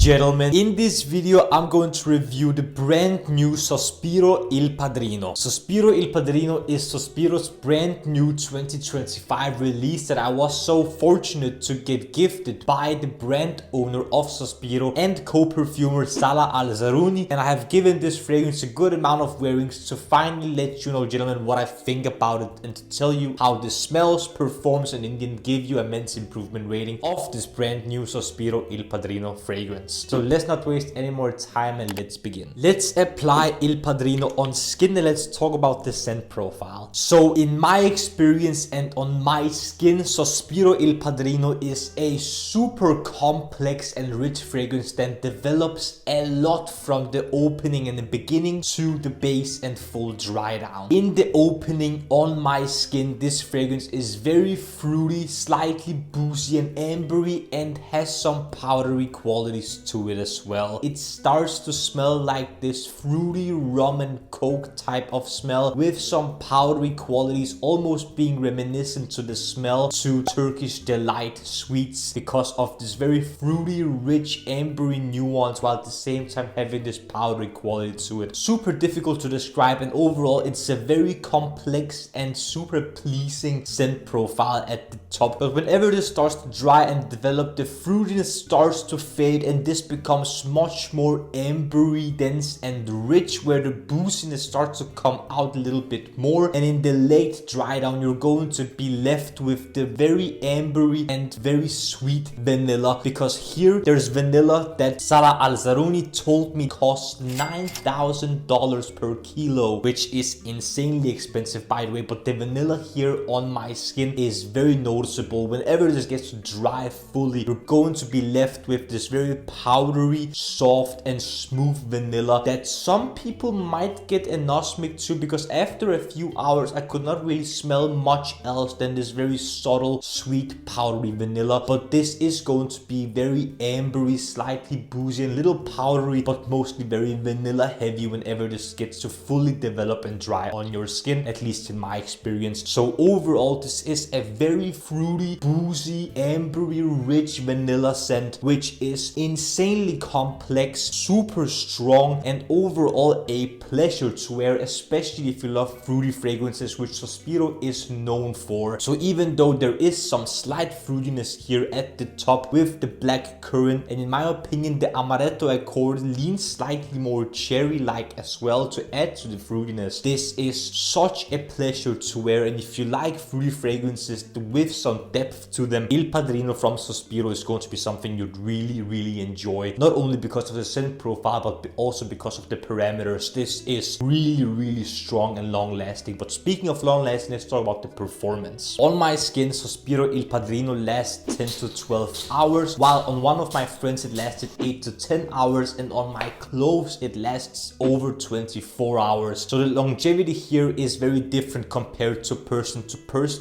Gentlemen, in this video I'm going to review the brand new Sospiro Il Padrino. Sospiro Il Padrino is Sospiro's brand new 2025 release that I was so fortunate to get gifted by the brand owner of Sospiro and co-perfumer Salah Al Zarooni, and I have given this fragrance a good amount of wearings to finally let you know, gentlemen, what I think about it and to tell you how this smells, performs, and indeed give you immense improvement rating of this brand new Sospiro Il Padrino fragrance. So let's not waste any more time and let's begin. Let's apply Il Padrino on skin and let's talk about the scent profile. So in my experience and on my skin, Sospiro Il Padrino is a super complex and rich fragrance that develops a lot from the opening and the beginning to the base and full dry down. In the opening on my skin, this fragrance is very fruity, slightly boozy and ambery, and has some powdery qualities to it as well. It starts to smell like this fruity rum and coke type of smell with some powdery qualities, almost being reminiscent to the smell to Turkish delight sweets because of this very fruity, rich, ambery nuance, while at the same time having this powdery quality to it. Super difficult to describe, and overall it's a very complex and super pleasing scent profile at the top. But whenever this starts to dry and develop, the fruitiness starts to fade and this becomes much more ambery, dense and rich, where the booziness starts to come out a little bit more, and in the late dry down you're going to be left with the very ambery and very sweet vanilla, because here there's vanilla that Salah Al Zarooni told me costs $9,000 per kilo, which is insanely expensive by the way, but the vanilla here on my skin is very noticeable. Whenever this gets to dry fully, you're going to be left with this very powdery, soft and smooth vanilla that some people might get anosmic to, because after a few hours I could not really smell much else than this very subtle, sweet, powdery vanilla. But this is going to be very ambery, slightly boozy, and a little powdery, but mostly very vanilla heavy whenever this gets to fully develop and dry on your skin, at least in my experience. So overall, this is a very fruity, boozy, ambery, rich vanilla scent, which is insanely complex, super strong, and overall a pleasure to wear, especially if you love fruity fragrances, which Sospiro is known for. So even though there is some slight fruitiness here at the top with the black currant, and in my opinion the amaretto accord leans slightly more cherry-like as well to add to the fruitiness, this is such a pleasure to wear. And if you like fruity fragrances with some depth to them, Il Padrino from Sospiro is going to be something you'd really enjoy, not only because of the scent profile but also because of the parameters. This is really strong and long lasting. But speaking of long lasting, let's talk about the performance. On my skin, Sospiro Il Padrino lasts 10 to 12 hours, while on one of my friends it lasted 8 to 10 hours, and on my clothes it lasts over 24 hours. So the longevity here is very different compared to person,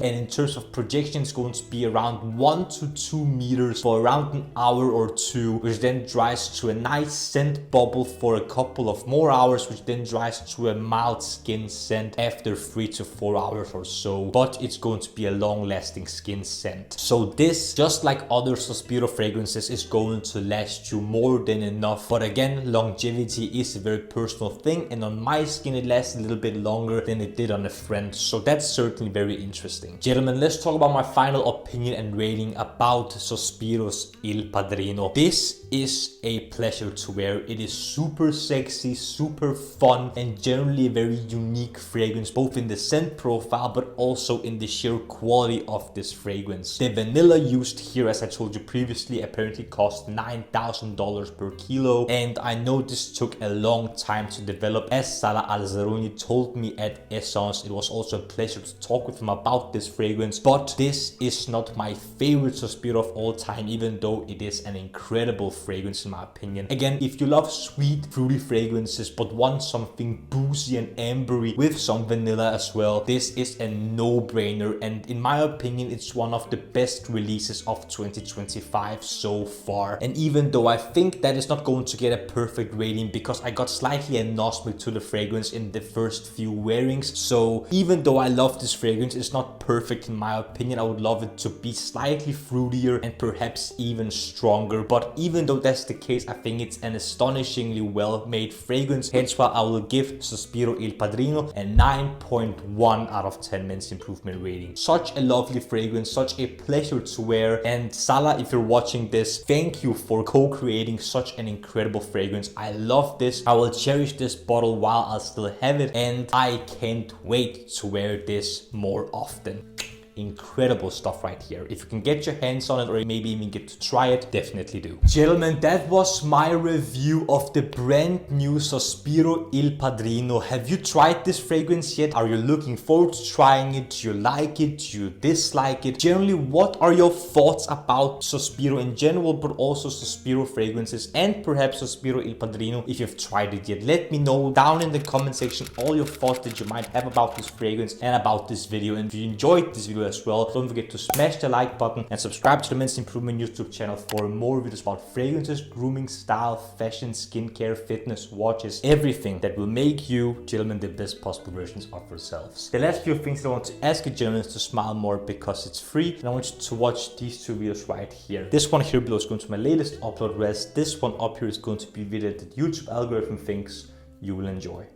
and in terms of projection it's going to be around 1 to 2 meters for around an hour or two, which then dries to a nice scent bubble for a couple of more hours, which then dries to a mild skin scent after 3 to 4 hours or so. But it's going to be a long lasting skin scent. So this, just like other Sospiro fragrances, is going to last you more than enough. But again, longevity is a very personal thing, and on my skin it lasts a little bit longer than it did on a friend. So that's certainly very interesting. Gentlemen, let's talk about my final opinion and rating about Sospiro's Il Padrino. This is a pleasure to wear. It is super sexy, super fun, and generally a very unique fragrance, both in the scent profile but also in the sheer quality of this fragrance. The vanilla used here, as I told you previously, apparently cost $9,000 per kilo, and I know this took a long time to develop. As Salah Al Zarooni told me at Esxence, it was also a pleasure to talk with him about this fragrance. But this is not my favorite Sospiro of all time, even though it is an incredible fragrance in my opinion. Again, if you love sweet, fruity fragrances but want something boozy and ambery with some vanilla as well, this is a no-brainer, and in my opinion it's one of the best releases of 2025 so far. And even though I think that is not going to get a perfect rating because I got slightly anosmic to the fragrance in the first few wearings, so even though I love this fragrance, it's not perfect in my opinion. I would love it to be slightly fruitier and perhaps even stronger. But even though that's the case, I think it's an astonishingly well made fragrance, hence why I will give Sospiro Il Padrino a 9.1 out of 10 men's improvement rating. Such a lovely fragrance, such a pleasure to wear, and Salah, if you're watching this, thank you for co-creating such an incredible fragrance. I love this. I will cherish this bottle while I still have it, and I can't wait to wear this more often. Incredible stuff right here. If you can get your hands on it or maybe even get to try it, definitely do. Gentlemen, that was my review of the brand new Sospiro Il Padrino. Have you tried this fragrance yet? Are you looking forward to trying it? Do you like it? Do you dislike it? Generally, what are your thoughts about Sospiro in general, but also Sospiro fragrances and perhaps Sospiro Il Padrino if you've tried it yet? Let me know down in the comment section all your thoughts that you might have about this fragrance and about this video. And if you enjoyed this video as well, don't forget to smash the like button and subscribe to the Men's Improvement YouTube channel for more videos about fragrances, grooming, style, fashion, skincare, fitness, watches, everything that will make you, gentlemen, the best possible versions of yourselves. The last few things I want to ask you, gentlemen, is to smile more because it's free, and I want you to watch these two videos right here. This one here below is going to my latest upload, whereas this one up here is going to be a video that the YouTube algorithm thinks you will enjoy.